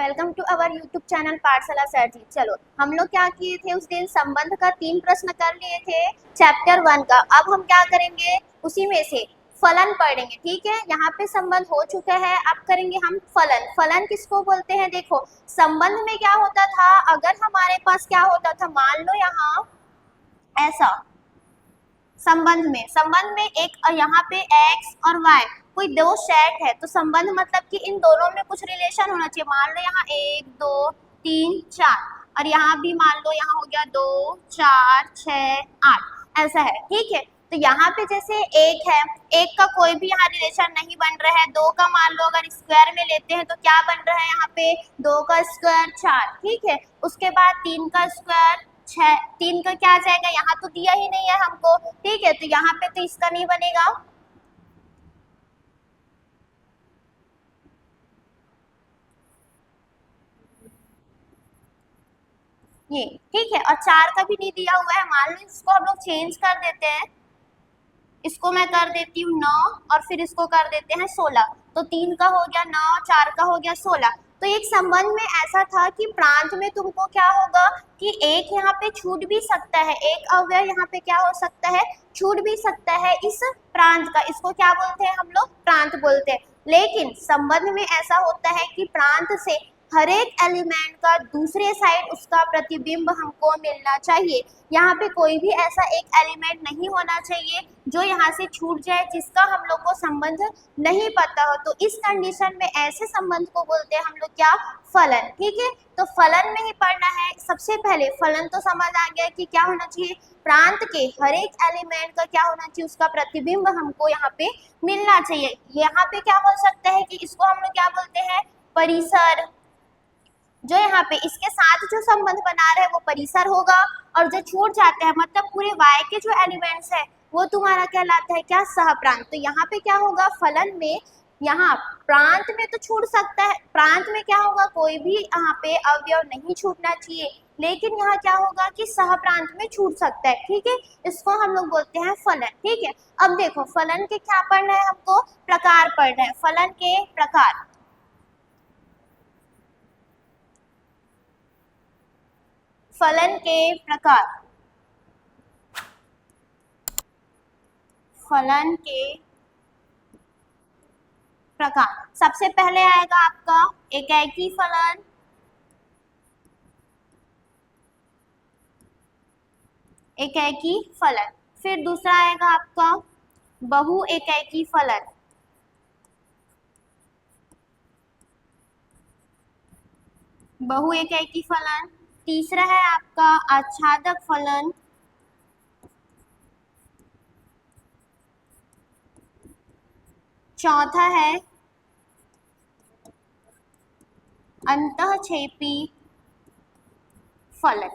Welcome to our YouTube channel Pathshala sir ji. चलो हम लोग क्या किए थे उस दिन, संबंध का 3 प्रश्न कर लिए थे चैप्टर 1 का। अब हम क्या करेंगे, उसी में से फलन पढ़ेंगे। ठीक है, यहाँ पे संबंध हो चुका है, अब करेंगे हम फलन। फलन किसको बोलते हैं? देखो संबंध में क्या होता था, अगर हमारे पास क्या होता था, मान लो यहाँ ऐसा संबंध में एक यहाँ पे x और y कोई दो सेट है, तो संबंध मतलब कि इन दोनों में कुछ रिलेशन होना चाहिए। मान लो यहाँ 1 2 3 4 और यहाँ भी मान लो यहाँ हो गया 2 4 6 8 ऐसा है। ठीक है, तो यहाँ पे जैसे एक है, एक का कोई भी यहाँ रिलेशन नहीं बन रहा है। दो का मान लो अगर स्क्वायर में लेते हैं तो क्या बन रहा है यहाँ पे, 2 का स्क्वायर 4। ठीक है, उसके बाद 3 का स्क्वायर 6, 3 का क्या आ जाएगा, यहाँ तो दिया ही नहीं है हमको। ठीक है, तो यहाँ पे तो इसका नहीं बनेगा। ये ठीक है, और 4 का भी नहीं दिया हुआ है। मान लो इसको हम लोग चेंज कर देते हैं, इसको मैं कर देती हूँ 9 और फिर इसको कर देते हैं 16। तो 3 का हो गया 9, 4 का हो गया 16। तो एक संबंध में ऐसा था कि प्रांत में तुमको क्या होगा कि एक यहाँ पे छूट भी सकता है, एक अवयव यहाँ पे क्या हो सकता है, छूट भी सकता है इस प्रांत का। इसको क्या बोलते हैं हम लोग, प्रांत बोलते हैं। लेकिन संबंध में ऐसा होता है कि प्रांत से हर एक एलिमेंट का दूसरे साइड उसका प्रतिबिंब हमको मिलना चाहिए। यहाँ पे कोई भी ऐसा एक एलिमेंट नहीं होना चाहिए जो यहाँ से छूट जाए, जिसका हम लोग को संबंध नहीं पता हो। तो इस कंडीशन में ऐसे संबंध को बोलते हैं हम लोग क्या, फलन। ठीक है, तो फलन में ही पढ़ना है। सबसे पहले फलन तो समझ आ गया कि क्या होना चाहिए, प्रांत के हर एक एलिमेंट का क्या होना चाहिए, उसका प्रतिबिंब हमको यहाँ पे मिलना चाहिए। यहाँ पे क्या हो सकता है कि इसको हम लोग क्या बोलते हैं, परिसर। जो यहाँ पे इसके साथ जो संबंध बना रहे हैं वो परिसर होगा, और जो छूट जाते हैं मतलब पूरे y के जो एलिमेंट्स है वो तुम्हारा कहलाता है क्या, सहप्रांत। तो यहाँ पे क्या होगा, फलन में यहाँ प्रांत में तो छूट सकता है, प्रांत में क्या होगा, कोई भी यहाँ पे अवयव नहीं छूटना चाहिए, लेकिन यहाँ क्या होगा कि सहप्रांत में छूट सकता है। ठीक है, इसको हम लोग बोलते हैं फलन। ठीक है, अब देखो फलन के क्या पढ़ना है हमको, प्रकार पढ़ना है। फलन के प्रकार, फलन के प्रकार, फलन के प्रकार। सबसे पहले आएगा आपका एकाकी फलन, एकाकी फलन। फिर दूसरा आएगा आपका बहु एकाकी फलन, बहु एकाकी फलन। तीसरा है आपका आच्छादक फलन, चौथा है अंतःक्षेपी फलन।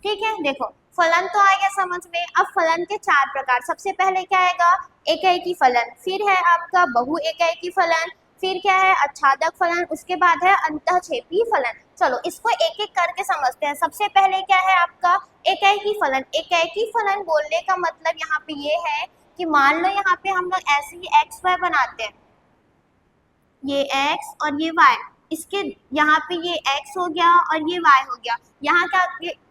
ठीक है, देखो फलन तो आ गया समझ में। अब फलन के 4 प्रकार, सबसे पहले क्या आएगा, एकाकी फलन, फिर है आपका बहु एकाकी फलन, फिर क्या है आच्छादक फलन, उसके बाद है अंतःक्षेपी फलन। चलो इसको एक एक करके समझते हैं। सबसे पहले क्या है आपका एकाकी फलन। एकाकी फलन बोलने का मतलब यहाँ पे ये है कि मान लो यहाँ पे हम लोग ऐसे ही एक्स वाई बनाते हैं, ये x और ये y, इसके यहाँ पे ये x हो गया और ये y हो गया। यहाँ क्या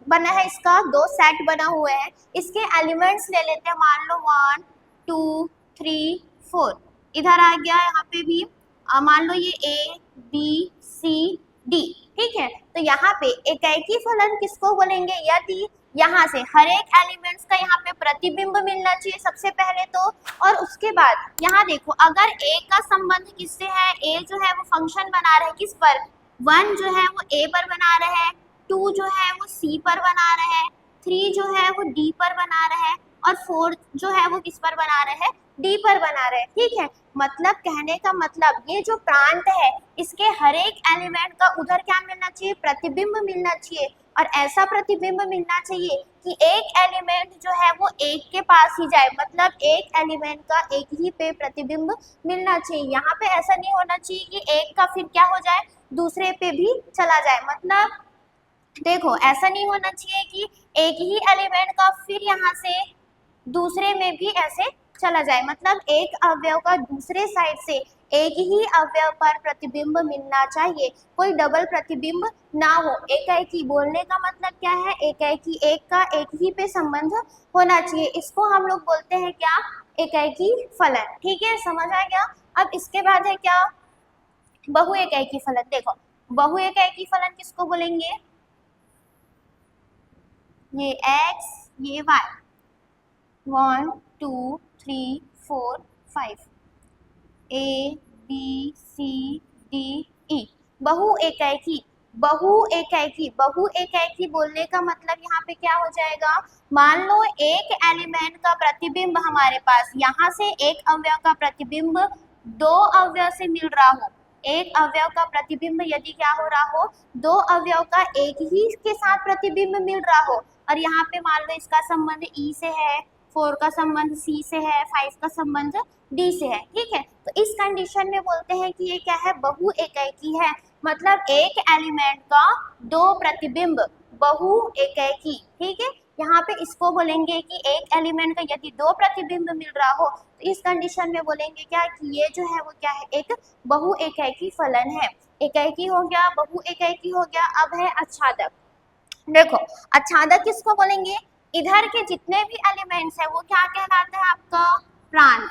बना है, इसका दो सेट बना हुआ है। इसके एलिमेंट्स ले लेते हैं, मान लो 1 2 3 4, इधर आ गया यहाँ पे भी मान लो ये a b c d। ठीक है, तो यहाँ पे एकाकी फलन किसको बोलेंगे, यदि यहाँ से हर एक एलिमेंट्स का यहाँ पे प्रतिबिंब मिलना चाहिए सबसे पहले तो, और उसके बाद यहाँ देखो अगर a का संबंध किससे है, a जो है वो फंक्शन बना रहे हैं किस पर, 1 जो है वो a पर बना रहे हैं, 2 जो है वो c पर बना रहे हैं, 3 जो है वो d पर बना रहे हैं, और 4 जो है वो किस पर बना रहे हैं, d पर बना रहे हैं। ठीक है, मतलब कहने का मतलब ये जो प्रांत है इसके हर एक एलिमेंट का उधर क्या मिलना चाहिए, प्रतिबिंब मिलना चाहिए। और ऐसा प्रतिबिंब मिलना चाहिए कि एक एलिमेंट जो है वो एक के पास ही जाए, मतलब एक एलिमेंट का एक ही पे प्रतिबिंब मिलना चाहिए। यहाँ पे ऐसा नहीं होना चाहिए कि एक का फिर क्या हो जाए, दूसरे पे भी चला जाए। मतलब देखो ऐसा नहीं होना चाहिए कि एक ही एलिमेंट का फिर यहाँ से दूसरे में भी ऐसे चला जाए, मतलब एक अवयव का दूसरे साइड से एक ही अवयव पर प्रतिबिंब मिलना चाहिए, कोई डबल प्रतिबिंब ना हो। एकाएकी बोलने का मतलब क्या है, एकाएकी एक का एक ही पे संबंध होना चाहिए, इसको हम लोग बोलते हैं क्या, एकाएकी फलन। ठीक है, समझ आ गया। अब इसके बाद है क्या, बहु एकाएकी फलन। देखो बहु एकाएकी फलन किसको बोलेंगे, ये x ये y, 1 2 3 4 5 A B C D E। बहु एकाएकी, बहु एकाएकी, बहु एकाएकी बोलने का मतलब यहाँ पे क्या हो जाएगा, मान लो एक एलिमेंट का प्रतिबिंब हमारे पास, यहाँ से एक अवयव का प्रतिबिंब दो अवयव से मिल रहा हो, एक अवयव का प्रतिबिंब यदि क्या हो रहा हो, दो अवयव का एक ही के साथ प्रतिबिंब मिल रहा हो, और यहाँ पे मान लो इसका संबंध E से है, 4 का संबंध C से है, 5 का संबंध D से है। ठीक है, तो इस कंडीशन में बोलते हैं कि ये क्या है, बहु एकाएकी है, मतलब एक एलिमेंट का दो प्रतिबिंब, बहु एकाएकी। ठीक है, यहाँ पे इसको बोलेंगे कि एक एलिमेंट का यदि दो प्रतिबिंब मिल रहा हो तो इस कंडीशन में बोलेंगे क्या, कि ये जो है वो क्या है, एक बहु एकाएकी फलन है। एकाएकी हो गया, बहु एकाएकी हो गया। अब है आच्छादक। देखो आच्छादक किसको बोलेंगे, इधर के जितने भी एलिमेंट्स है वो क्या कहलाते हैं, आपका प्रांत,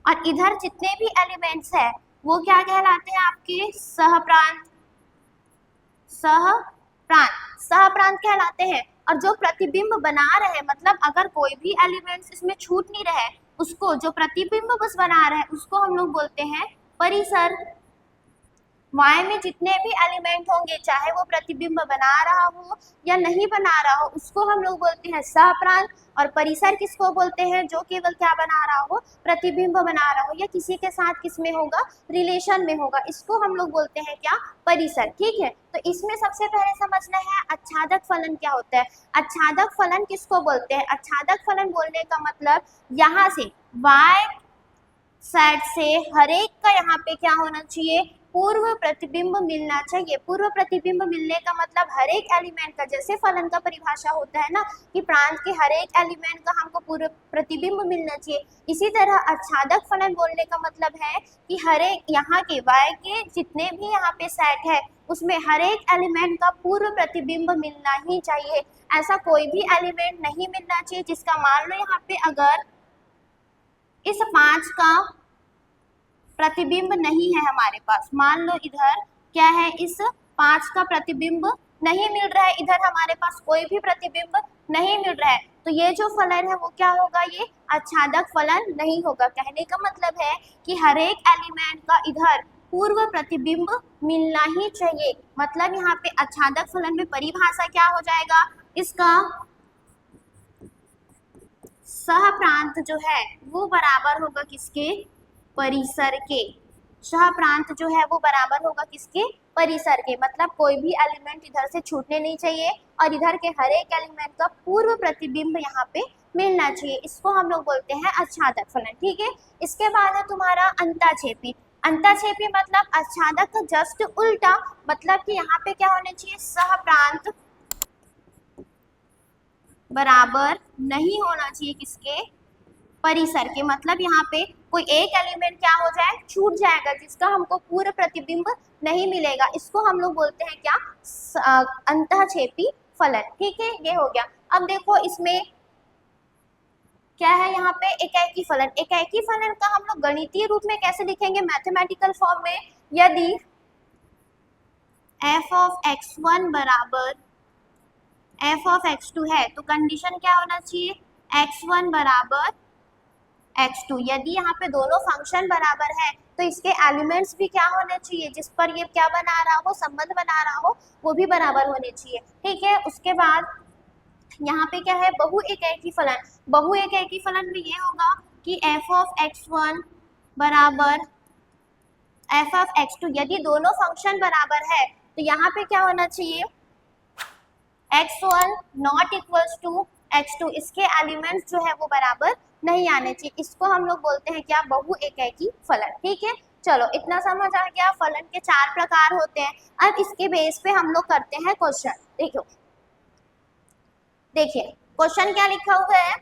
और इधर जितने भी एलिमेंट्स है वो क्या कहलाते हैं, आपके सहप्रांत, सहप्रांत, सहप्रांत कहलाते हैं। और जो प्रतिबिंब बना रहे, मतलब अगर कोई भी एलिमेंट्स इसमें छूट नहीं रहे, उसको जो प्रतिबिंब बस बना रहे उसको हम लोग बोलते हैं परिसर। Y में जितने भी एलिमेंट होंगे, चाहे वो प्रतिबिंब बना रहा हो या नहीं बना रहा हो, उसको हम लोग बोलते हैं सहप्रांत। और परिसर किसको बोलते हैं, जो केवल क्या बना रहा हो, प्रतिबिंब बना रहा हो, या किसी के साथ किस में होगा, रिलेशन में होगा, इसको हम लोग बोलते हैं क्या, परिसर। ठीक है, तो इसमें सबसे पहले समझना है आच्छादक फलन क्या होता है। आच्छादक फलन किसको बोलते हैं, आच्छादक फलन बोलने का मतलब यहाँ से Y साइड से हर एक का यहाँ पे क्या होना चाहिए, पूर्व प्रतिबिंब मिलना चाहिए। पूर्व प्रतिबिंब मिलने का मतलब हर एक एलिमेंट का, जैसे फलन का परिभाषा होता है ना कि प्रांत के हर एक एलिमेंट का हमको पूर्व प्रतिबिंब मिलना चाहिए, इसी तरह आच्छादक फलन बोलने का मतलब है कि हर एक यहाँ के Y के जितने भी यहाँ पे सेट है उसमें हर एक एलिमेंट का पूर्व प्रतिबिंब मिलना ही चाहिए। ऐसा कोई भी एलिमेंट नहीं मिलना चाहिए जिसका मान लो यहाँ पे अगर इस 5 का प्रतिबिंब नहीं है हमारे पास, मान लो इधर क्या है, इस 5 का प्रतिबिंब नहीं मिल रहा है, इधर हमारे पास कोई भी प्रतिबिंब नहीं मिल रहा है, तो ये जो फलन है वो क्या होगा, ये आच्छादक फलन नहीं होगा। कहने का मतलब है कि हर एक एलिमेंट का इधर पूर्व प्रतिबिंब मिलना ही चाहिए। मतलब यहाँ पे आच्छादक फलन में परिभाषा क्या हो जाएगा, इसका सहप्रांत जो है वो बराबर होगा किसके, परिसर के। सहप्रांत जो है वो बराबर होगा किसके, परिसर के। मतलब कोई भी एलिमेंट इधर से छूटने नहीं चाहिए और इधर के हर एक एलिमेंट का पूर्व प्रतिबिंब यहाँ पे मिलना चाहिए, इसको हम लोग बोलते हैं आच्छादक फलन। ठीक है, इसके बाद है तुम्हारा अंताक्षेपी। अंताक्षेपी मतलब आच्छादक का जस्ट उल्टा, मतलब कि यहाँ पे क्या होना चाहिए, सहप्रांत बराबर नहीं होना चाहिए किसके, परिसर के। मतलब यहाँ पे कोई एक एलिमेंट क्या हो जाए, छूट जाएगा, जिसका हमको पूर्ण प्रतिबिंब नहीं मिलेगा, इसको हम लोग बोलते हैं क्या, अंतःक्षेपी फलन। ठीक है, ये हो गया। अब देखो इसमें क्या है, यहाँ पे एकाएकी फलन। एकाएकी फलन का हम लोग गणितीय रूप में कैसे लिखेंगे, मैथमेटिकल फॉर्म में। यदि f ऑफ x1 बराबर f ऑफ x2 है तो कंडीशन क्या होना चाहिए, x1 बराबर x2। यदि यहाँ पे दोनों फंक्शन बराबर है तो इसके एलिमेंट्स भी क्या होने चाहिए, जिस पर ये क्या बना रहा हो, संबंध बना रहा हो, वो भी बराबर होने चाहिए। ठीक है, उसके बाद यहाँ पे क्या है, बहु एकाएकी फलन। बहु एकाएकी फलन में ये होगा कि f ऑफ x1 बराबर f ऑफ x2। यदि दोनों फंक्शन बराबर है तो यहाँ पे क्या होना चाहिए, x1 not equals to x2, इसके एलिमेंट्स जो है वो बराबर नहीं आने चाहिए, इसको हम लोग बोलते हैं क्या, बहु एकाएकी फलन। ठीक है, चलो इतना समझ आ गया। फलन के 4 प्रकार होते हैं। अब इसके बेस पे हम लोग करते हैं क्वेश्चन। देखिए क्वेश्चन क्या लिखा हुआ है,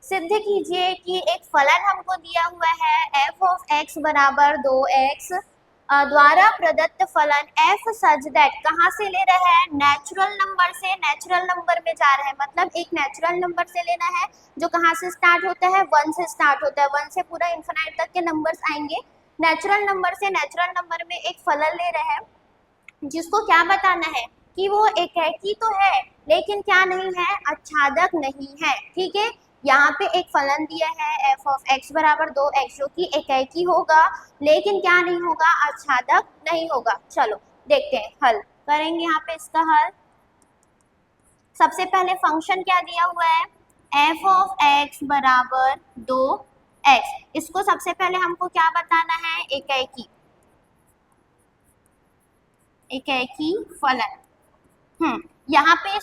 सिद्ध कीजिए कि एक फलन हमको दिया हुआ है f ऑफ x बराबर 2x द्वारा प्रदत्त फलन f सच दैट कहाँ से ले रहा है, नेचुरल नंबर से नेचुरल नंबर में जा रहा है, मतलब एक नेचुरल नंबर से लेना है जो कहाँ से स्टार्ट होता है, 1 से स्टार्ट होता है, 1 से पूरा इन्फिनाइट तक के नंबर्स आएंगे। नेचुरल नंबर से नेचुरल नंबर में एक फलन ले रहे हैं जिसको क्या बताना है कि वो एकाकी तो है लेकिन क्या नहीं है, आच्छादक नहीं है। ठीक है, यहाँ पे एक फलन दिया है f ऑफ x बराबर 2x जो कि एकाकी होगा लेकिन क्या नहीं होगा, आच्छादक नहीं होगा। चलो देखते हैं, हल करेंगे यहाँ पे इसका हल। सबसे पहले फंक्शन क्या दिया हुआ है, f ऑफ x बराबर 2x, इसको सबसे पहले हमको क्या बताना है, एकाकी फलन। यहाँ पे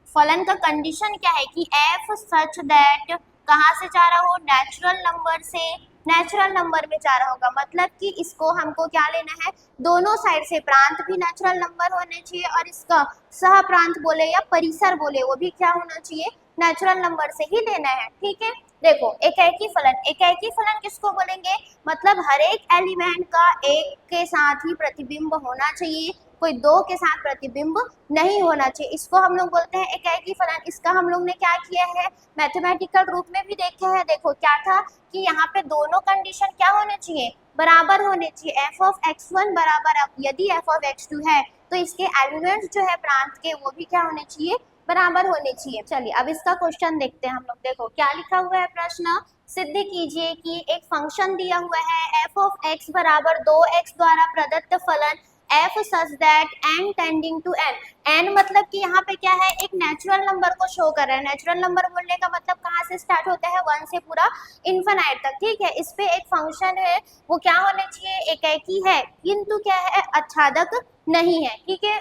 फलन का कंडीशन क्या है कि f सच दैट कहाँ से जा रहा हो, नेचुरल नंबर से नेचुरल नंबर में जा रहा होगा, मतलब कि इसको हमको क्या लेना है, दोनों साइड से प्रांत भी नेचुरल नंबर होने चाहिए और इसका सह प्रांत बोले या परिसर बोले वो भी क्या होना चाहिए, नेचुरल नंबर से ही लेना है। ठीक है, देखो एकाकी फलन किसको बोलेंगे, मतलब हर एक एलिमेंट का एक के साथ ही प्रतिबिंब होना चाहिए, कोई दो के साथ प्रतिबिंब नहीं होना चाहिए, इसको हम लोग बोलते हैं एकाकी फलन। इसका हम लोग ने क्या किया है, मैथमेटिकल रूप में भी देखा है। देखो क्या था कि यहाँ पे दोनों कंडीशन क्या होने चाहिए, बराबर होने चाहिए। f ऑफ x1 बराबर, अब यदि f ऑफ x2 है तो इसके एलिमेंट्स जो है प्रांत के वो भी क्या होने चाहिए, बराबर होने चाहिए। चलिए अब इसका क्वेश्चन देखते हैं हम लोग। देखो क्या लिखा हुआ है प्रश्न, सिद्ध कीजिए कि एक फंक्शन दिया हुआ है f ऑफ x बराबर 2x द्वारा प्रदत्त फलन f such that n tending to n, n मतलब कि यहाँ पे क्या है, एक नेचुरल नंबर को शो कर रहा है। नेचुरल नंबर बोलने का मतलब कहाँ से स्टार्ट होता है, 1 से पूरा इन्फिनाइट तक। ठीक है, इस पे एक फंक्शन है वो क्या होने चाहिए, एकाकी है किंतु क्या है, आच्छादक नहीं है। ठीक है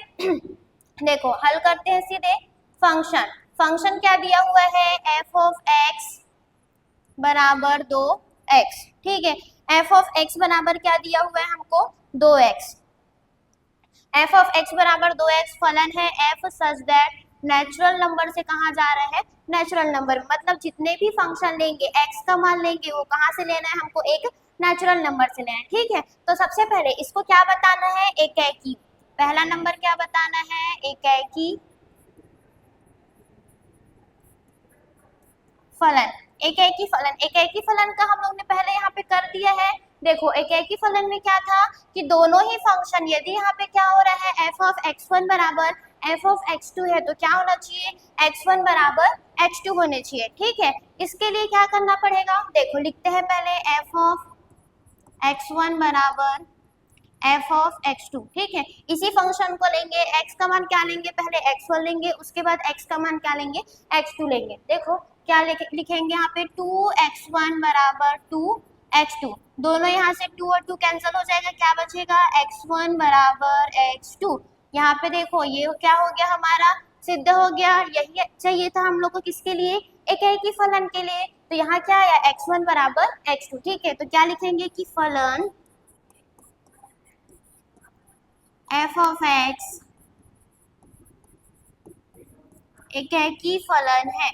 देखो हल करते हैं सीधे। फंक्शन क्या दिया हुआ है, f ऑफ x बराबर 2x। ठीक है, f ऑफ x बराबर क्या दिया हुआ है हमको, 2x। f ऑफ x बराबर 2x फलन है f such that natural number से कहाँ जा रहा है, नेचुरल नंबर, मतलब जितने भी फंक्शन लेंगे x का मान लेंगे वो कहाँ से लेना है, हमको एक नेचुरल नंबर से लेना है। ठीक है, तो सबसे पहले इसको क्या बताना है, एकाकी। पहला नंबर क्या बताना है, एकाकी फलन। एकाकी फलन का हम लोग ने पहले यहाँ पे कर दिया है। देखो एकाकी फलन में क्या था कि दोनों ही फंक्शन, यदि यहाँ पे क्या हो रहा है, f ऑफ x1 बराबर f ऑफ x2 है तो क्या होना चाहिए, x1 बराबर x2 होने चाहिए। ठीक है, इसके लिए क्या करना पड़ेगा, देखो लिखते हैं पहले f ऑफ x1 बराबर f ऑफ x2। ठीक है, इसी फंक्शन को लेंगे, x का मान क्या लेंगे, पहले x1 लेंगे, उसके बाद x का मान क्या लेंगे, x2 लेंगे। देखो क्या लिखेंगे यहाँ पे, 2x1 बराबर 2x2, दोनों यहाँ से 2 और 2 कैंसिल हो जाएगा, क्या बचेगा, x1 बराबर x2। यहाँ पे देखो ये क्या हो गया, हमारा सिद्ध हो गया। यही चाहिए था हम लोग को, किसके लिए, एकाकी फलन के लिए। तो यहाँ क्या आया, x1 बराबर x2। ठीक है, तो क्या लिखेंगे कि फलन f ऑफ x एकाकी फलन है,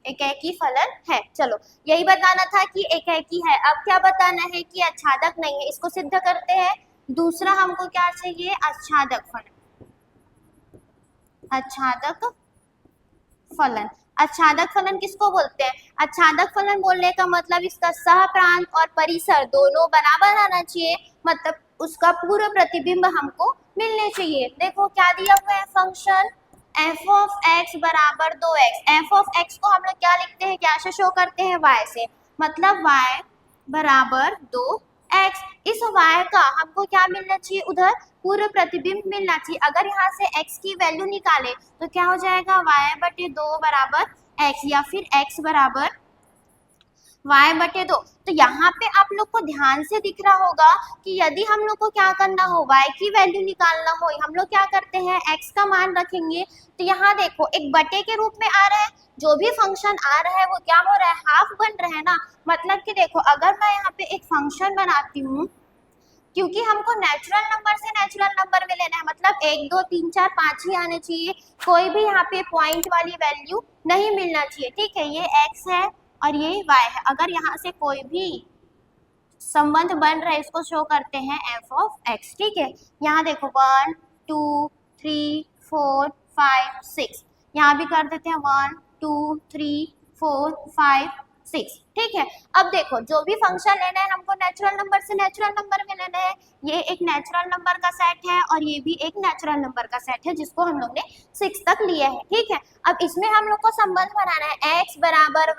एकाकी फलन है। चलो यही बताना था कि एकाकी है। अब क्या बताना है कि आच्छादक नहीं है, इसको सिद्ध करते हैं। दूसरा हमको क्या चाहिए, आच्छादक फलन। आच्छादक फलन, आच्छादक फलन किसको बोलते हैं, आच्छादक फलन बोलने का मतलब इसका सह प्रांत और परिसर दोनों बराबर आना चाहिए, मतलब उसका पूरा प्रतिबिंब हमको मिलने चाहिए। देखो क्या दिया हुआ है, फंक्शन f ऑफ x बराबर 2x। f ऑफ x को हम लोग क्या लिखते हैं, क्या से शो करते हैं, y से, मतलब y बराबर 2x। इस y का हमको क्या मिलना चाहिए, उधर पूरा प्रतिबिंब मिलना चाहिए। अगर यहाँ से x की वैल्यू निकाले तो क्या हो जाएगा, y बटे 2 बराबर x, या फिर x बराबर y बटे 2। तो यहाँ पे आप लोग को ध्यान से दिख रहा होगा कि यदि हम लोग को क्या करना हो, y की वैल्यू निकालना हो, हम लोग क्या करते हैं, x का मान रखेंगे। तो यहाँ देखो एक बटे के रूप में आ रहा है, जो भी फंक्शन आ रहा है वो क्या हो रहा है, हाफ बन रहा है ना। मतलब कि देखो अगर मैं यहाँ पे एक फंक्शन बनाती हूँ क्योंकि हमको नेचुरल नंबर से नेचुरल नंबर में लेना है, मतलब 1 2 3 4 5 ही आने चाहिए, कोई भी यहाँ पे पॉइंट वाली वैल्यू नहीं मिलना चाहिए। ठीक है, ये x है और ये y है। अगर यहाँ से कोई भी संबंध बन रहा है इसको शो करते हैं f ऑफ x। ठीक है, यहाँ देखो 1 2 3 4 5 6, यहाँ भी कर देते हैं 1 2 3 4 5 6। ठीक है, अब देखो जो भी फंक्शन लेना है हमको नेचुरल नंबर से नेचुरल नंबर में लेना है। ये एक नेचुरल नंबर का सेट है और ये भी एक नेचुरल नंबर का सेट है जिसको हम लोग ने 6 तक लिया है। ठीक है, अब इसमें हम लोग को संबंध बनाना है x बराबर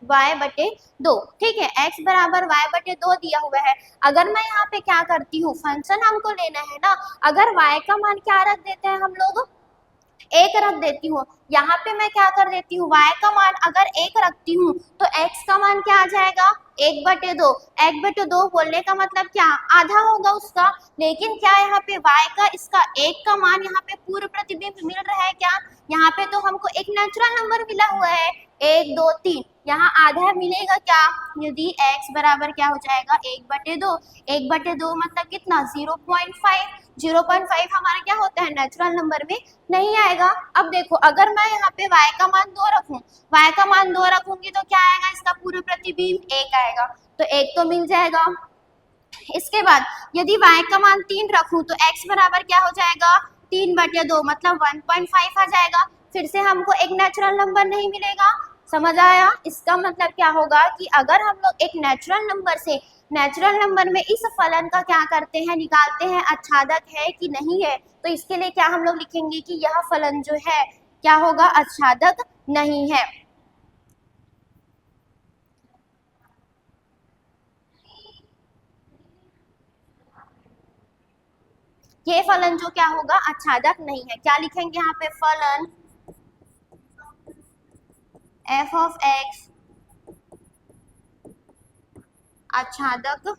y बटे 2। ठीक है, x बराबर y बटे 2 दिया हुआ है। अगर मैं यहाँ पे क्या करती हूँ, फंक्शन हमको लेना है ना, अगर y का मान क्या रख देते हैं हम लोग, 1 रख देती हूँ। यहाँ पे मैं क्या कर देती हूँ, y का मान अगर 1 रखती हूँ तो x का मान क्या आ जाएगा, 1 बटे 2। 1 बटे 2 बोलने का मतलब क्या, आधा होगा उसका। लेकिन क्या यहाँ पे y का इसका 1 का मान यहाँ पे पूर्ण प्रतिबिंब मिल रहा है क्या, यहाँ पे तो हमको एक नेचुरल नंबर मिला हुआ है 1 2 3, यहाँ आधा मिलेगा क्या, यदि x बराबर क्या हो जाएगा 1 बटे 2। 1 बटे 2 मतलब कितना, 0.5। 0.5 हमारा क्या होता है, नेचुरल नंबर में नहीं आएगा। अब देखो अगर मैं यहाँ पे y का मान 2 रखूं, y का मान 2 रखूंगी तो क्या आएगा, इसका पूर्ण प्रतिबिंब 1 आएगा, तो 1 तो मिल जाएगा। इसके बाद यदि y का मान 3 रखूं तो x बराबर क्या हो जाएगा, 3 बटे 2 मतलब 1.5 आ जाएगा। फिर से हमको एक नेचुरल नंबर नहीं मिलेगा, समझ आया। इसका मतलब क्या होगा कि अगर हम लोग एक नेचुरल नंबर से नेचुरल नंबर में इस फलन का क्या करते हैं, निकालते हैं आच्छादक है कि नहीं है, तो इसके लिए क्या हम लोग लिखेंगे कि यह फलन जो है क्या होगा, आच्छादक नहीं है। ये फलन जो क्या होगा, आच्छादक नहीं है। क्या लिखेंगे यहाँ पे, फलन f ऑफ x आच्छादक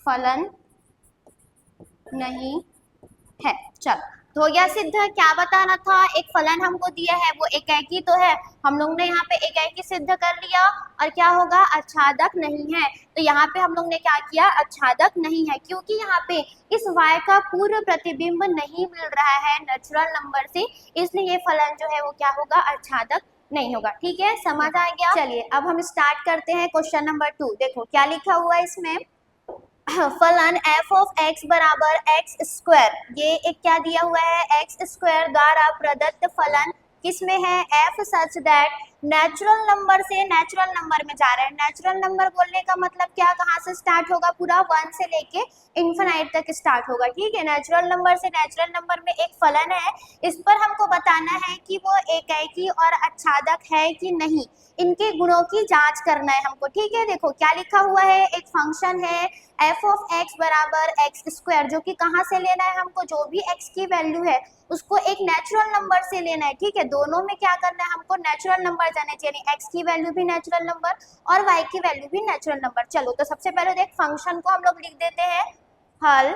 फलन नहीं है। चल तो हो गया सिद्ध। क्या बताना था, एक फलन हमको दिया है वो एकाकी तो है, हम लोग ने यहाँ पे एकाकी सिद्ध कर लिया, और क्या होगा, आच्छादक नहीं है। तो यहाँ पे हम लोग ने क्या किया, आच्छादक नहीं है, क्योंकि यहाँ पे इस y का पूर्ण प्रतिबिंब नहीं मिल रहा है नेचुरल नंबर से, इसलिए ये फलन जो है वो क्या होगा, आच्छादक नहीं होगा। ठीक है, समझ आ गया। चलिए अब हम स्टार्ट करते हैं क्वेश्चन नंबर 2। देखो क्या लिखा हुआ है इसमें, फलन f ऑफ x बराबर x स्क्वायर, ये एक क्या दिया हुआ है, x स्क्वायर द्वारा प्रदत्त फलन किसमें है, f such that natural number से नेचुरल नंबर में जा रहे हैं। नेचुरल नंबर बोलने का मतलब क्या, कहाँ से स्टार्ट होगा, पूरा 1 से लेके इन्फिनाइट तक स्टार्ट होगा। ठीक है, नेचुरल नंबर से नेचुरल नंबर में एक फलन है, इस पर हमको बताना है कि वो एकाकी और आच्छादक है कि नहीं, इनके गुणों की जांच करना है हमको। ठीक है, देखो क्या लिखा हुआ है, एक फंक्शन है f ऑफ x बराबर x स्क्वायर, जो कि कहाँ से लेना है हमको, जो भी x की वैल्यू है उसको एक नेचुरल नंबर से लेना है। ठीक है, दोनों में क्या करना है हमको, नेचुरल नंबर जाने चाहिए, x की वैल्यू भी नेचुरल नंबर और y की वैल्यू भी नेचुरल नंबर। चलो तो सबसे पहले देख फंक्शन को हम लोग लिख देते हैं हल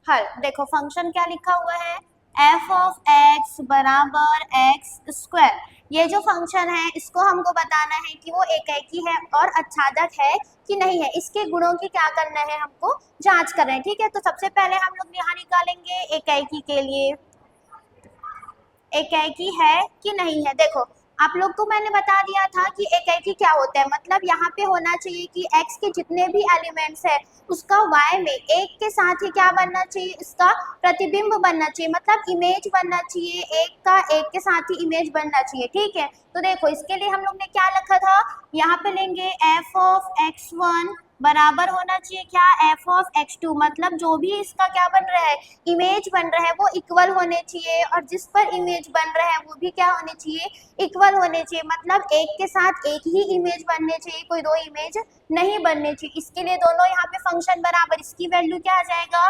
हल। देखो फंक्शन क्या लिखा हुआ है, f ऑफ x बराबर x स्क्वायर, ये जो फंक्शन है इसको हमको बताना है कि वो एकाकी है और आच्छादक है कि नहीं है, इसके गुणों की क्या करना है, हमको जांच करना है। ठीक है, तो सबसे पहले हम लोग यहाँ निकालेंगे एकाकी के लिए, एकाकी है कि नहीं है। देखो आप लोग को मैंने बता दिया था कि एकाकी क्या होता है, मतलब यहाँ पे होना चाहिए कि x के जितने भी एलिमेंट्स है उसका y में एक के साथ ही क्या बनना चाहिए, इसका प्रतिबिंब बनना चाहिए, मतलब इमेज बनना चाहिए, एक का एक के साथ ही इमेज बनना चाहिए। ठीक है, तो देखो इसके लिए हम लोग ने क्या लिखा था, यहाँ पे लेंगे f ऑफ x1 बराबर होना चाहिए क्या, f ऑफ x2, मतलब जो भी इसका क्या बन रहा है, इमेज बन रहा है वो इक्वल होने चाहिए, और जिस पर इमेज बन रहा है वो भी क्या होने चाहिए, इक्वल होने चाहिए, मतलब एक के साथ एक ही इमेज बनने चाहिए, कोई दो इमेज नहीं बनने चाहिए। इसके लिए दोनों यहाँ पे फंक्शन बराबर, इसकी वैल्यू क्या आ जाएगा,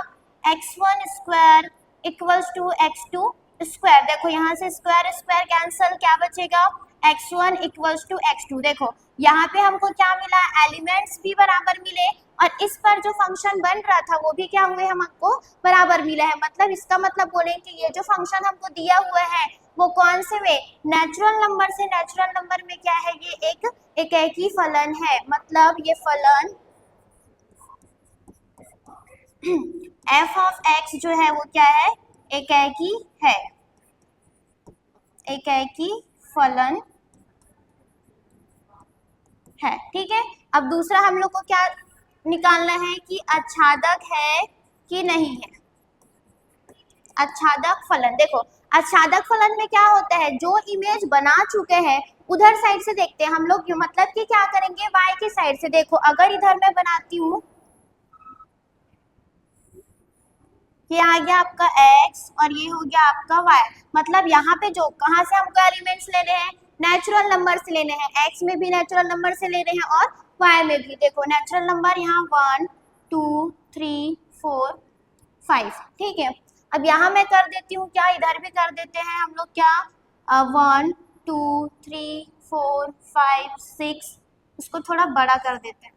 x1 square equals to x2 square. देखो यहाँ से स्क्वायर स्क्वायर कैंसल, क्या बचेगा, x1 इक्वल्स टू x2। देखो यहाँ पे हमको क्या मिला, एलिमेंट्स भी बराबर मिले और इस पर जो फंक्शन बन रहा था वो भी क्या हुए हमको बराबर मिला है। मतलब इसका मतलब बोले कि ये जो फंक्शन हमको दिया हुआ है वो कौन से में, नेचुरल नंबर से नेचुरल नंबर में क्या है, ये एक एकेकी फलन है। मतलब ये फलन f ऑफ x जो है वो क्या है, एकेकी है, एकेकी फलन है। ठीक है, अब दूसरा हम लोग को क्या निकालना है कि आच्छादक है कि नहीं है। आच्छादक फलन, देखो आच्छादक फलन में क्या होता है, जो इमेज बना चुके हैं उधर साइड से देखते हैं हम लोग, मतलब कि क्या करेंगे, y की साइड से। देखो अगर इधर मैं बनाती हूँ, ये आ गया आपका x और ये हो गया आपका y, मतलब यहाँ पे जो कहाँ से हमको एलिमेंट्स लेने हैं, नेचुरल नंबर से लेने हैं। x में भी नेचुरल नंबर से ले रहे हैं और y में भी। देखो नेचुरल नंबर यहाँ 1 2 3 4 5, ठीक है। अब यहाँ मैं कर देती हूँ क्या, इधर भी कर देते हैं हम लोग क्या, 1 2 3 4 5 6, उसको थोड़ा बड़ा कर देते हैं,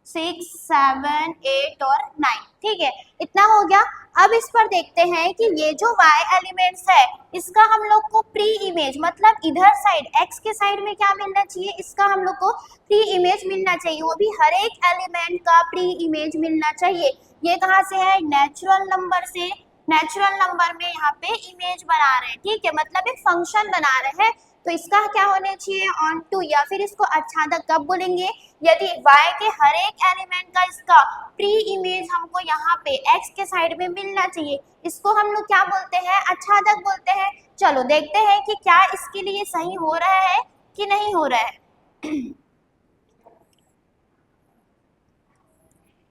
6 7 8 और 9, ठीक है, इतना हो गया। अब इस पर देखते हैं कि ये जो y एलिमेंट्स है इसका हम लोग को प्री इमेज, मतलब इधर साइड x के साइड में क्या मिलना चाहिए, इसका हम लोग को प्री इमेज मिलना चाहिए। वो भी हर एक एलिमेंट का प्री इमेज मिलना चाहिए। ये कहाँ से है, नेचुरल नंबर से। नेचुरल नंबर में यहाँ पे इमेज बना रहे हैं, ठीक है, मतलब एक फंक्शन बना रहे हैं, तो इसका क्या होना चाहिए, ऑन टू, या फिर इसको आच्छादक कब बोलेंगे, यदि y के हर एक एलिमेंट का इसका प्री इमेज हमको यहाँ पे x के साइड में मिलना चाहिए। इसको हम लोग क्या बोलते हैं, आच्छादक बोलते हैं। चलो देखते हैं कि क्या इसके लिए सही हो रहा है कि नहीं हो रहा है।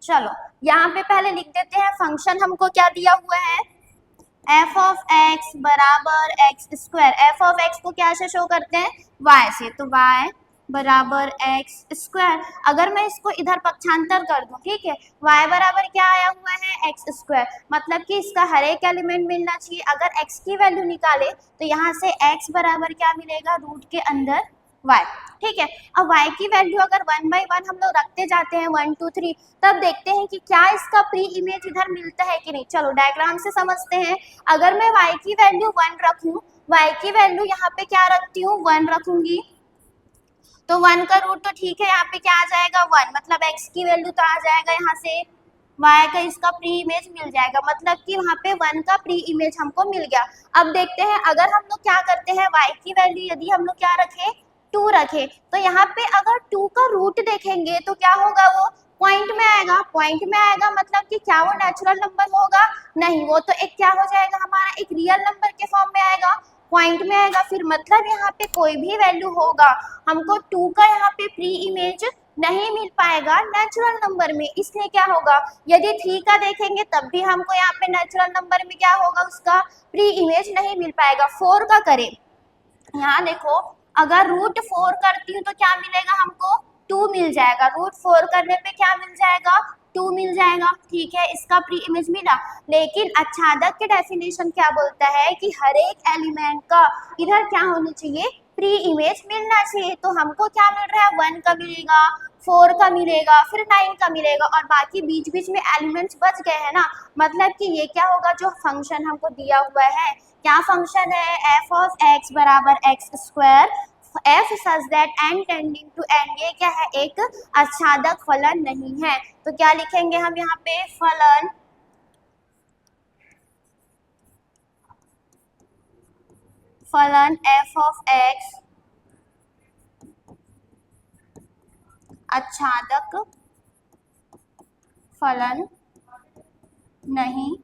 चलो यहाँ पे पहले लिख देते हैं, फंक्शन हमको क्या दिया हुआ है, f ऑफ x बराबर x square. F of x को क्या से शो करते हैं, y से, तो y बराबर एक्स स्क्वायर। अगर मैं इसको इधर पक्षांतर कर दूं, ठीक है, y बराबर क्या आया हुआ है, एक्स स्क्वायर, मतलब कि इसका हर एक एलिमेंट मिलना चाहिए। अगर x की वैल्यू निकाले तो यहाँ से x बराबर क्या मिलेगा, रूट के अंदर y, ठीक है। अब y की वैल्यू अगर 1 बाई 1 हम लोग रखते जाते हैं 1 2 3, तब देखते हैं कि क्या इसका प्री इमेज इधर मिलता है कि नहीं। चलो डायग्राम से समझते हैं। अगर मैं y की वैल्यू 1 रखूं, y की वैल्यू यहाँ पे क्या रखती हूँ, 1 रखूंगी, तो 1 का रूट तो ठीक है, यहाँ पे क्या आ जाएगा 1, मतलब x की वैल्यू तो आ जाएगा यहाँ से, y का इसका प्री इमेज मिल जाएगा, मतलब कि वहाँ पे 1 का प्री इमेज हमको मिल गया। अब देखते हैं अगर हम लोग क्या करते हैं, y की वैल्यू यदि हम लोग क्या रखें, 2 रखे, तो यहाँ पे अगर 2 का रूट देखेंगे तो क्या होगा, वो पॉइंट में आएगा। पॉइंट में आएगा मतलब कि क्या वो नेचुरल नंबर होगा, नहीं, वो तो एक क्या हो जाएगा, हमारा एक रियल नंबर के फॉर्म में आएगा, पॉइंट में आएगा। फिर मतलब यहाँ पे कोई भी वैल्यू होगा, हमको 2 का यहाँ पे प्री इमेज नहीं मिल पाएगा नेचुरल नंबर में। इसलिए क्या होगा, यदि 3 का देखेंगे तब भी हमको यहाँ पे नेचुरल नंबर में क्या होगा, उसका प्री इमेज नहीं मिल पाएगा। 4 का करें, यहाँ देखो अगर रूट 4 करती हूँ तो क्या मिलेगा हमको, 2 मिल जाएगा। रूट 4 करने पे क्या मिल जाएगा, 2 मिल जाएगा, ठीक है, इसका प्री इमेज मिला। लेकिन आच्छादक के डेफिनेशन क्या बोलता है कि हर एक एलिमेंट का इधर क्या होना चाहिए, प्री इमेज मिलना चाहिए। तो हमको क्या मिल रहा है, 1 का मिलेगा, 4 का मिलेगा, फिर 9 का मिलेगा, और बाकी बीच बीच में एलिमेंट्स बच गए हैं ना। मतलब कि ये क्या होगा, जो फंक्शन हमको दिया हुआ है, क्या फंक्शन है, f ऑफ x बराबर x square, f such that n tending to n, ये क्या है, एक आच्छादक फलन नहीं है। तो क्या लिखेंगे हम यहाँ पे, फलन f ऑफ x आच्छादक फलन नहीं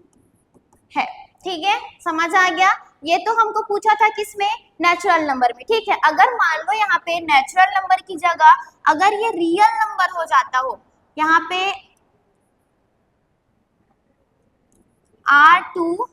है, ठीक है, समझ आ गया। ये तो हमको पूछा था किसमें, नेचुरल नंबर में, ठीक है। अगर मान लो यहाँ पे नेचुरल नंबर की जगह अगर ये रियल नंबर हो जाता हो, यहाँ पे R2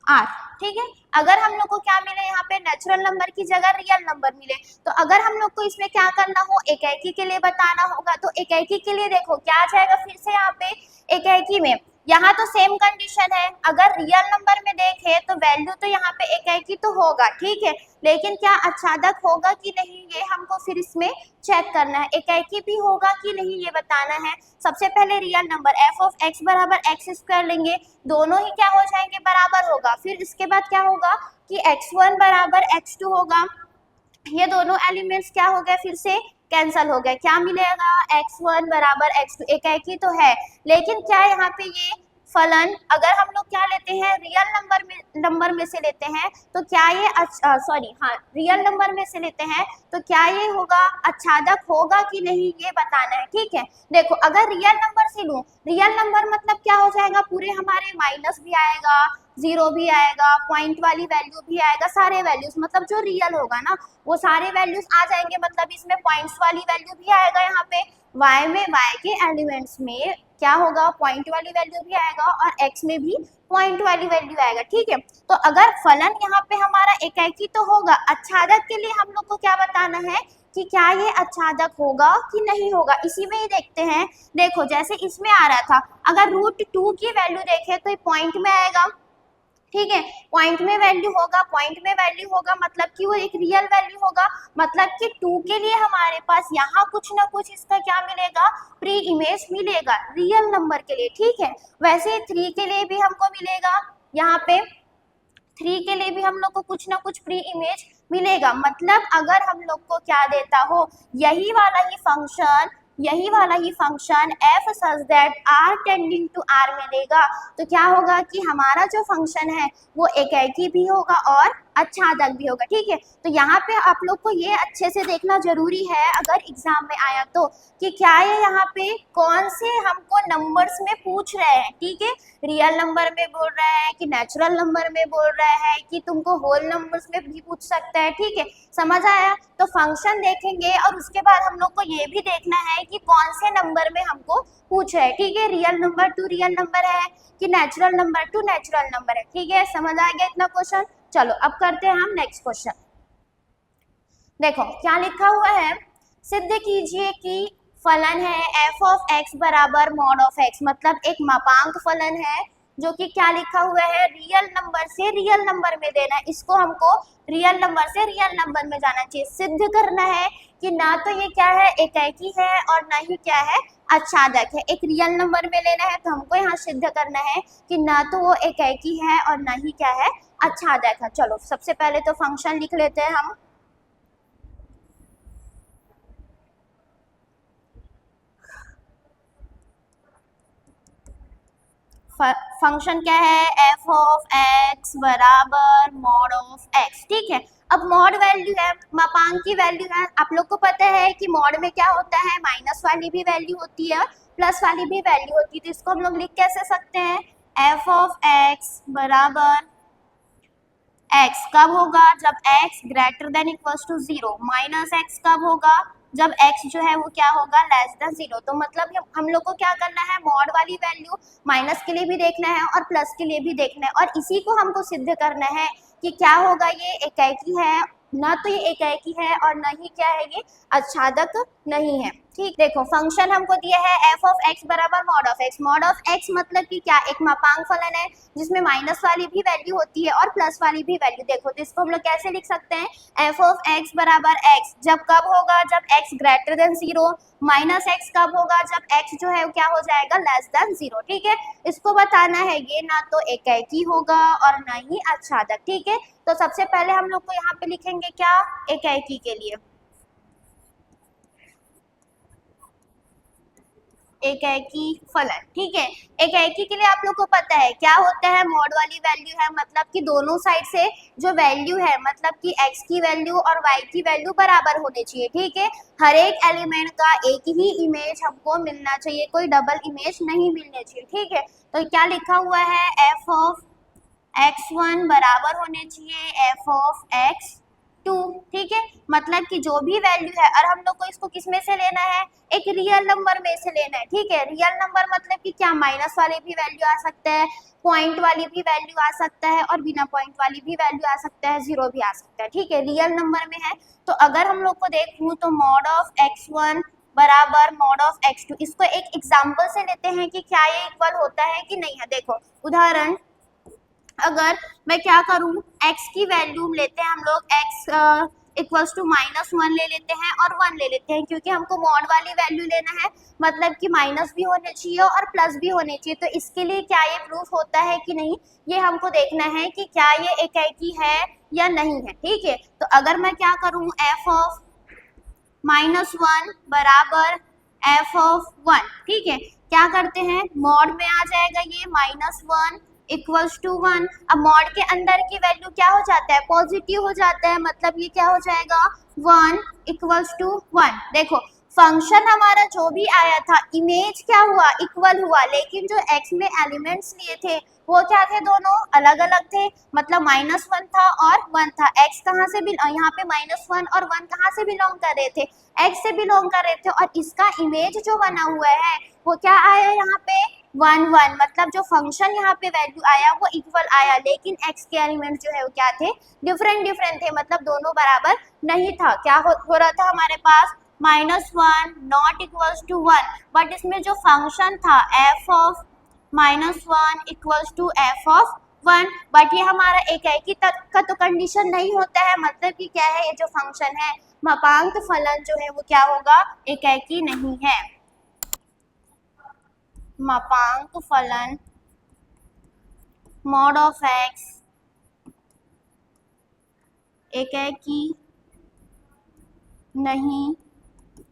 R, ठीक है। अगर हम लोग को क्या मिले, यहाँ पे नेचुरल नंबर की जगह रियल नंबर मिले, तो अगर हम लोग को इसमें क्या करना हो, एकेकी के लिए बताना होगा। तो एकेकी के लिए देखो क्या आ जाएगा, फिर से यहाँ पे एकेकी में यहाँ तो सेम कंडीशन है, अगर रियल नंबर में देखें तो वैल्यू तो यहाँ पे एकाएकी तो होगा, ठीक है, लेकिन क्या आच्छादक होगा कि नहीं ये हमको फिर इसमें चेक करना है, एकाएकी भी होगा कि नहीं ये बताना है। सबसे पहले real number F of x बराबर एक्स स्क्वायर लेंगे, दोनों ही क्या हो जाएंगे बराबर होगा, फिर इसके बाद क्या होगा कि x1 बराबर x2 होगा, ये दोनों एलिमेंट्स क्या हो गए फिर से कैंसल हो गए, क्या मिलेगा x1 बराबर x2, एकाएकी तो है, लेकिन क्या यहाँ पे ये फलन अगर हम लोग क्या लेते हैं रियल नंबर में से लेते हैं तो क्या ये रियल नंबर में से लेते हैं तो क्या ये होगा आच्छादक होगा कि नहीं ये बताना है, ठीक है। देखो अगर रियल नंबर से लूं, रियल नंबर मतलब क्या हो जाएगा, पूरे हमारे माइनस भी आएगा, जीरो भी आएगा, पॉइंट वाली वैल्यू भी आएगा, सारे वैल्यूज मतलब जो रियल होगा ना वो सारे वैल्यूज आ जाएंगे, मतलब इसमें पॉइंट्स वाली वैल्यू भी आएगा, यहाँ पे y में y के एलिमेंट्स में क्या होगा पॉइंट वाली वैल्यू भी आएगा और x में भी पॉइंट वाली वैल्यू आएगा, ठीक है। तो अगर फलन यहाँ पे हमारा एकाएकी तो होगा, आच्छादक के लिए हम लोग को क्या बताना है कि क्या ये आच्छादक होगा कि नहीं होगा, इसी में ही देखते हैं। देखो जैसे इसमें आ रहा था, अगर √2 की वैल्यू देखें तो पॉइंट में आएगा, ठीक है, पॉइंट में वैल्यू होगा, पॉइंट में वैल्यू होगा मतलब कि वो एक रियल वैल्यू होगा, मतलब कि 2 के लिए हमारे पास यहाँ कुछ ना कुछ इसका क्या मिलेगा प्री इमेज मिलेगा रियल नंबर के लिए, ठीक है। वैसे 3 के लिए भी हमको मिलेगा, यहाँ पे 3 के लिए भी हम लोग को कुछ ना कुछ प्री इमेज मिलेगा, मतलब अगर हम लोग को क्या देता हो यही वाला ही function f such that r tending to r में देगा, तो क्या होगा कि हमारा जो फंक्शन है वो एकाएकी भी होगा और आच्छादक भी होगा, ठीक है। तो यहाँ पे आप लोग को ये अच्छे से देखना जरूरी है अगर एग्जाम में आया तो कि क्या ये यहाँ पे कौन से हमको नंबर्स में पूछ रहे हैं, ठीक है, रियल नंबर में बोल रहा है कि नेचुरल नंबर में बोल रहा है कि तुमको होल नंबर्स में भी पूछ सकता है, ठीक है, समझ आया। तो फंक्शन देखेंगे और उसके बाद हम लोग को ये भी देखना है कि कौन से नंबर में हमको पूछ रहे हैं, ठीक है, real number two real number है कि natural number two natural number है, ठीक है, समझ आ गया इतना क्वेश्चन। चलो अब करते हैं हम नेक्स्ट क्वेश्चन। देखो क्या लिखा हुआ है, सिद्ध कीजिए कि फलन है f ऑफ x बराबर मॉड ऑफ x, मतलब एक मापांक फलन है जो कि क्या लिखा हुआ है रियल नंबर से रियल नंबर में देना है, इसको हमको रियल नंबर से रियल नंबर में जाना चाहिए, सिद्ध करना है कि ना तो ये क्या है एकाएकी है और ना ही क्या है आच्छादक है, एक रियल नंबर में लेना है तो हमको यहाँ सिद्ध करना है कि ना तो वो एकाएकी है और ना ही क्या है आच्छादक है। चलो सबसे पहले तो फंक्शन लिख लेते हैं हम, फंक्शन क्या है f ऑफ x बराबर मॉड ऑफ x, ठीक है। अब मॉड वैल्यू है, मापांक की वैल्यू है, आप लोग को पता है कि मॉड में क्या होता है माइनस वाली भी वैल्यू होती है प्लस वाली भी वैल्यू होती है, तो इसको हम लोग लिख कैसे सकते हैं f ऑफ x बराबर x कब होगा जब x greater than equals to 0, minus x कब होगा जब x जो है वो क्या होगा लेस देन 0। तो मतलब हम लोग को क्या करना है मॉड वाली वैल्यू माइनस के लिए भी देखना है और प्लस के लिए भी देखना है, और इसी को हमको सिद्ध करना है कि क्या होगा ये एकाएकी है, ना तो ये एकाएकी है और ना ही क्या है ये आच्छादक नहीं है, ठीक। देखो फंक्शन हमको दिया है f ऑफ x बराबर mod of x, mod of x मतलब कि क्या एक मापांक फलन है जिसमें माइनस वाली भी वैल्यू होती है और प्लस वाली भी वैल्यू। देखो तो इसको हम लोग कैसे लिख सकते हैं f ऑफ x बराबर x जब कब होगा जब x greater then 0, minus x कब होगा जब x जो है क्या हो जाएगा लेस देन 0, ठीक है। इसको बताना है ये ना तो एकाएकी होगा और ना ही आच्छादक, ठीक है। तो सबसे पहले हम लोग को यहाँ पे लिखेंगे क्या एकाएकी के लिए, एकाएकी फलन, ठीक है। एकाएकी के लिए आप लोग को पता है क्या होता है मॉड वाली वैल्यू है, मतलब कि दोनों साइड से जो वैल्यू है मतलब कि x की वैल्यू और y की वैल्यू बराबर होनी चाहिए, ठीक है। हर एक एलिमेंट का एक ही इमेज हमको मिलना चाहिए, कोई डबल इमेज नहीं मिलनी चाहिए, ठीक है। तो क्या लिखा हुआ है f ऑफ x1 बराबर होने चाहिए f ऑफ x2, ठीक है, मतलब कि जो भी वैल्यू है और हम लोग को इसको किस में से लेना है एक रियल नंबर में से लेना है, ठीक है। रियल नंबर मतलब कि क्या माइनस वाले भी वैल्यू आ सकता है, पॉइंट वाली भी वैल्यू आ सकता है और बिना पॉइंट वाली भी वैल्यू आ सकता है, 0 भी आ सकता है, ठीक है, रियल नंबर में है। तो अगर हम लोग को देखूं तो मॉड ऑफ x1 बराबर मॉड ऑफ x2। इसको एक एग्जाम्पल से लेते हैं कि क्या ये इक्वल होता है कि नहीं है। देखो उदाहरण, अगर मैं क्या करूं, x की वैल्यू लेते हैं हम लोग, x इक्वल्स टू -1 ले लेते हैं और 1 ले लेते हैं, क्योंकि हमको मॉड वाली वैल्यू लेना है, मतलब कि माइनस भी होने चाहिए और प्लस भी होने चाहिए। तो इसके लिए क्या ये प्रूफ होता है कि नहीं, ये हमको देखना है कि क्या ये एकाकी है या नहीं है। ठीक है, तो अगर मैं क्या करूं, f ऑफ -1 बराबर f ऑफ 1, ठीक है, क्या करते हैं, मॉड में आ जाएगा ये -1 इक्वल्स टू 1। अब मॉड के अंदर की वैल्यू क्या हो जाता है, पॉजिटिव हो जाता है, मतलब ये क्या हो जाएगा 1 इक्वल्स टू 1। देखो फंक्शन हमारा जो भी आया था, इमेज क्या हुआ, इक्वल हुआ, लेकिन जो x में एलिमेंट्स लिए थे वो क्या थे, दोनों अलग अलग थे, मतलब -1 था और 1 था। x कहाँ से यहाँ पे -1 और 1 कहाँ से बिलोंग कर रहे थे, x से बिलोंग कर रहे थे, और इसका इमेज जो बना हुआ है वो क्या आया यहाँ पे 1 1, मतलब जो फंक्शन यहाँ पे वैल्यू आया वो इक्वल आया, लेकिन x के एलिमेंट जो है वो क्या थे, डिफरेंट डिफरेंट थे, मतलब दोनों बराबर नहीं था। क्या हो रहा था हमारे पास, -1 नॉट इक्वल्स टू 1, बट इसमें जो फंक्शन था f of -1 equals to f of 1, but ये हमारा एकाकी का तो कंडीशन नहीं होता है, मतलब कि क्या है, ये जो फंक्शन है मापांक फलन जो है वो क्या होगा, एकाकी नहीं है। मापांक फलन मॉड ऑफ x एकाकी नहीं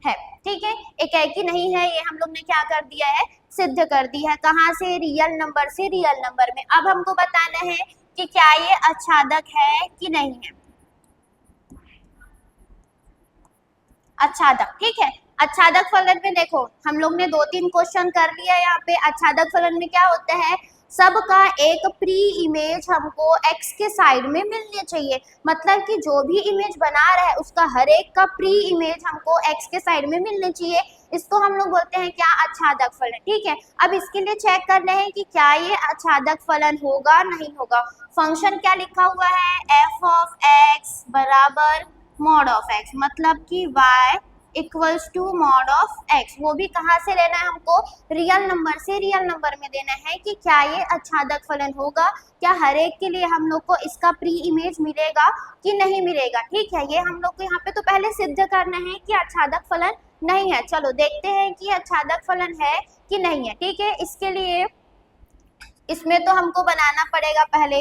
है। ठीक है, एकाकी नहीं है, ये हम लोग ने क्या कर दिया है, सिद्ध कर दी है। कहाँ से, रियल नंबर से रियल नंबर में। अब हमको बताना है कि क्या ये आच्छादक है कि नहीं है। आच्छादक, ठीक है, आच्छादक फलन में देखो हम लोग ने 2-3 क्वेश्चन कर लिया यहाँ पे। आच्छादक फलन में क्या होता है, सबका एक प्री इमेज हमको x के साइड में मिलनी चाहिए, मतलब कि जो भी इमेज बना रहा है उसका हर एक का प्री इमेज हमको x के साइड में मिलनी चाहिए। इसको हम लोग बोलते हैं क्या, आच्छादक फलन। ठीक है, अब इसके लिए चेक करना है कि क्या ये आच्छादक फलन होगा नहीं होगा। फंक्शन क्या लिखा हुआ है, f ऑफ x बराबर मॉड ऑफ x, मतलब कि y equals to mod of x। वो भी कहाँ से लेना है हमको, रियल नंबर से रियल नंबर में देना है कि क्या ये आच्छादक फलन होगा, क्या हर एक के लिए हम लोग को इसका प्री इमेज मिलेगा कि नहीं मिलेगा। ठीक है, ये हम लोग को यहाँ पे तो पहले सिद्ध करना है कि आच्छादक फलन नहीं है। चलो देखते हैं कि आच्छादक फलन है कि नहीं है। ठीक है, इसके लिए इसमें तो हमको बनाना पड़ेगा पहले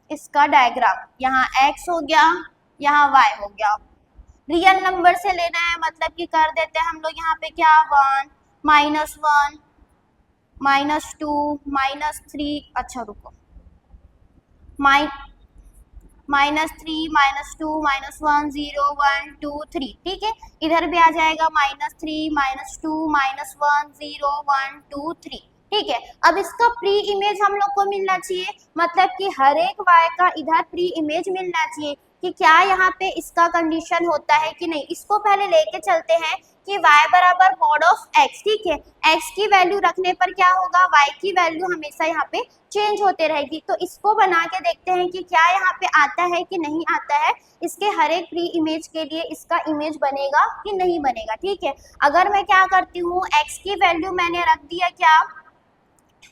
इसका डायग्राम। यहाँ x हो गया, यहाँ y हो गया। रियल नंबर से लेना है, मतलब कि कर देते हैं हम लोग यहाँ पे क्या, 1 -1 -2 -3, अच्छा रुको, -3 -2 -1 0 1 2 3। ठीक है, इधर भी आ जाएगा -3 -2 -1 0 1 2 3। ठीक है, अब इसका प्री इमेज हम लोग को मिलना चाहिए, मतलब कि हर एक y का इधर प्री इमेज मिलना चाहिए कि क्या यहाँ पे इसका कंडीशन होता है कि नहीं। इसको पहले लेके चलते हैं कि y बराबर मॉड ऑफ x। ठीक है, x की वैल्यू रखने पर क्या होगा, y की वैल्यू हमेशा यहाँ पे चेंज होते रहेगी। तो इसको बना के देखते हैं कि क्या यहाँ पे आता है कि नहीं आता है। इसके हर एक प्री इमेज के लिए इसका इमेज बनेगा कि नहीं बनेगा। ठीक है, अगर मैं क्या करती हूँ, x की वैल्यू मैंने रख दिया क्या,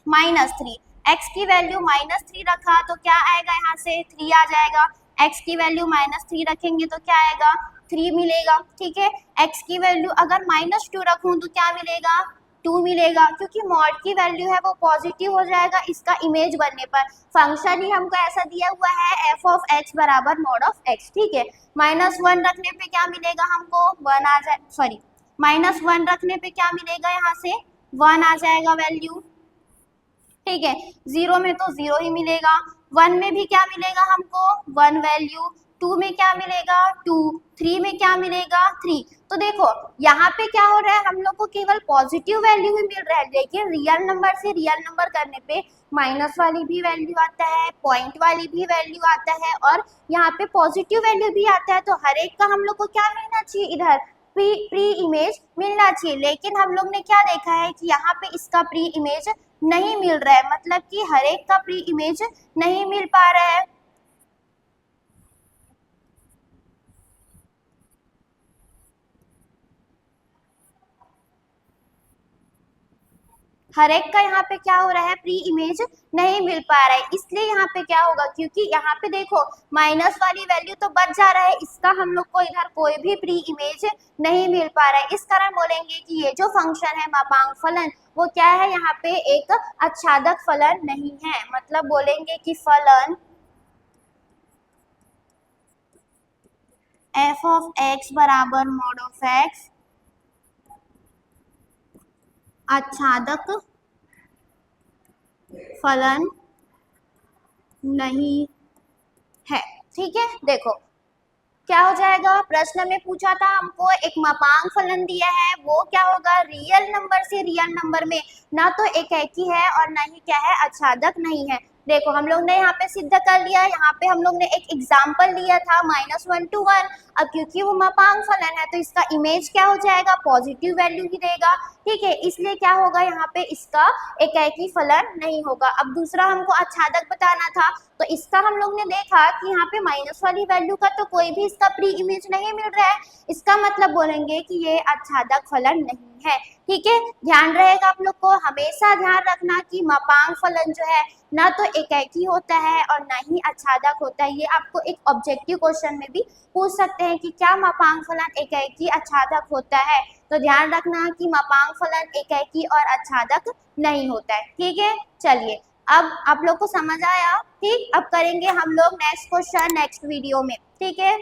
-3, x की वैल्यू -3 रखा तो क्या आएगा, यहाँ से 3 आ जाएगा। x की वैल्यू -3 रखेंगे तो क्या आएगा, 3 मिलेगा। ठीक है, x की वैल्यू अगर -2 रखूं तो क्या मिलेगा, 2 मिलेगा, क्योंकि मॉड की वैल्यू है वो पॉजिटिव हो जाएगा इसका इमेज बनने पर। फंक्शन ही हमको ऐसा दिया हुआ है f ऑफ x बराबर मॉड ऑफ x। ठीक है, -1 रखने पे क्या मिलेगा हमको, 1 आ जाए, सॉरी -1 रखने पे क्या मिलेगा, यहाँ से 1 आ जाएगा वैल्यू। ठीक है, 0 में तो 0 ही मिलेगा, 1 में भी क्या मिलेगा हमको, 1 वैल्यू, 2 में क्या मिलेगा, 2, 3 में क्या मिलेगा, 3। तो देखो यहाँ पे क्या हो रहा है, हम लोग को केवल पॉजिटिव वैल्यू ही मिल रहा है, लेकिन रियल नंबर से रियल नंबर करने पे माइनस वाली भी वैल्यू आता है, पॉइंट वाली भी वैल्यू आता है, और यहाँ पे पॉजिटिव वैल्यू भी आता है। तो हर एक का हम लोग को क्या मिलना चाहिए, इधर प्री इमेज मिलना चाहिए। लेकिन हम लोग ने क्या देखा है कि यहाँ पे इसका प्री इमेज नहीं मिल रहा है, मतलब कि हर एक का प्री इमेज नहीं मिल पा रहा है। हर एक का यहाँ पे क्या हो रहा है, प्री इमेज नहीं मिल पा रहा है, इसलिए यहाँ पे क्या होगा, क्योंकि यहाँ पे देखो माइनस वाली वैल्यू तो बच जा रहा है, इसका हम लोग को इधर कोई भी प्री इमेज नहीं मिल पा रहा है, इस कारण बोलेंगे कि ये जो फंक्शन है मापांक फलन वो क्या है, यहाँ पे एक आच्छादक फलन नहीं है। मतलब बोलेंगे कि फलन f ऑफ x बराबर मॉड ऑफ x आच्छादक फलन नहीं है। ठीक है, देखो क्या हो जाएगा, प्रश्न में पूछा था हमको एक मापांक फलन दिया है, वो क्या होगा, रियल नंबर से रियल नंबर में ना तो एकाकी है और ना ही क्या है, आच्छादक नहीं है। देखो हम लोग ने यहाँ पे सिद्ध कर लिया, यहाँ पे हम लोग ने एक एग्जाम्पल लिया था -1 to 1। अब क्योंकि वो मापांक फलन है तो इसका इमेज क्या हो जाएगा, पॉजिटिव वैल्यू ही देगा। ठीक है, इसलिए क्या होगा, यहाँ पे इसका एकाकी फलन नहीं होगा। अब दूसरा हमको आच्छादक बताना था, तो इसका हम लोग ने देखा कि यहाँ पे माइनस वाली वैल्यू का तो कोई भी इसका प्री इमेज नहीं मिल रहा है, इसका मतलब बोलेंगे कि ये आच्छादक फलन नहीं है। ठीक है, ध्यान रहेगा आप लोग को, हमेशा ध्यान रखना कि मापांक फलन जो है ना तो एकाकी होता है और ना ही आच्छादक होता है। ये आपको एक ऑब्जेक्टिव क्वेश्चन में भी पूछ सकते हैं कि क्या मापांक फलन एकाकी आच्छादक होता है, तो ध्यान रखना कि मापांक फलन एकाकी और आच्छादक नहीं होता है। ठीक है, चलिए अब आप लोग को समझ आया। ठीक, अब करेंगे हम लोग नेक्स्ट क्वेश्चन नेक्स्ट वीडियो में। ठीक है।